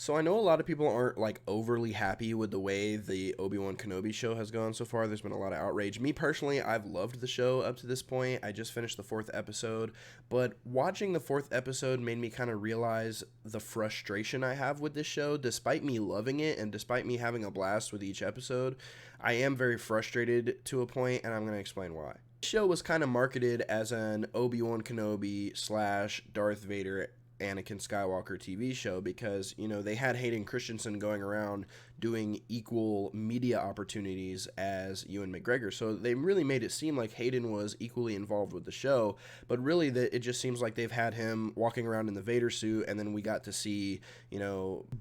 So I know a lot of people aren't like overly happy with the way the Obi-Wan Kenobi show has gone so far. There's been a lot of outrage. Me personally, I've loved the show up to this point. I just finished the fourth episode, but watching the fourth episode made me kind of realize the frustration I have with this show. Despite me loving it and despite me having a blast with each episode, I am very frustrated to a point, and I'm going to explain why. The show was kind of marketed as an Obi-Wan Kenobi slash Darth Vader Anakin Skywalker TV show because, they had Hayden Christensen going around doing equal media opportunities as Ewan McGregor. So they really made it seem like Hayden was equally involved with the show, but really it just seems like they've had him walking around in the Vader suit, and then we got to see,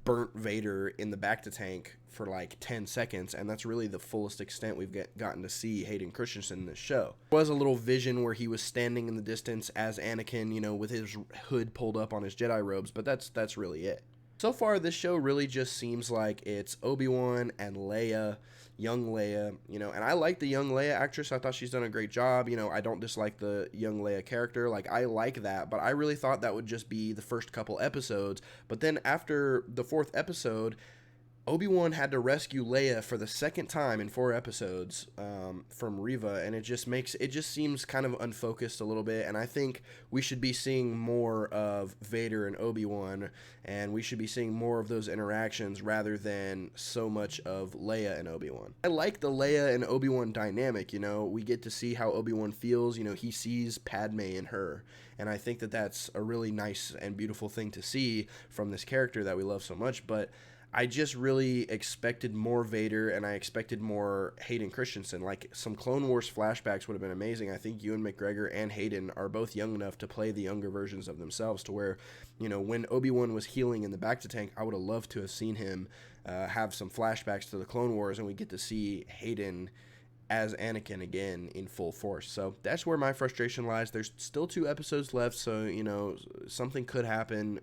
burnt Vader in the bacta tank for like 10 seconds, and that's really the fullest extent we've gotten to see Hayden Christensen in this show. There was a little vision where he was standing in the distance as Anakin, with his hood pulled up on his Jedi robes, but that's really it. So far, this show really just seems like it's Obi-Wan and Leia, young Leia, and I like the young Leia actress. I thought she's done a great job. I don't dislike the young Leia character. Like, I like that, but I really thought that would just be the first couple episodes. But then after the fourth episode, Obi-Wan had to rescue Leia for the second time in 4 episodes from Reva, and it just seems kind of unfocused a little bit, and I think we should be seeing more of Vader and Obi-Wan, and we should be seeing more of those interactions rather than so much of Leia and Obi-Wan. I like the Leia and Obi-Wan dynamic, we get to see how Obi-Wan feels, he sees Padme in her, and I think that that's a really nice and beautiful thing to see from this character that we love so much, but I just really expected more Vader, and I expected more Hayden Christensen. Like, some Clone Wars flashbacks would have been amazing. I think Ewan McGregor and Hayden are both young enough to play the younger versions of themselves, to where, when Obi-Wan was healing in the bacta tank, I would have loved to have seen him have some flashbacks to the Clone Wars, and we get to see Hayden as Anakin again in full force. So that's where my frustration lies. There's still 2 episodes left, so something could happen,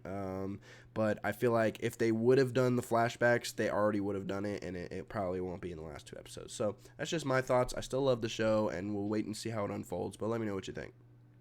but I feel like if they would have done the flashbacks, they already would have done it, and it probably won't be in the last 2 episodes. So that's just my thoughts. I still love the show, and we'll wait and see how it unfolds, but let me know what you think.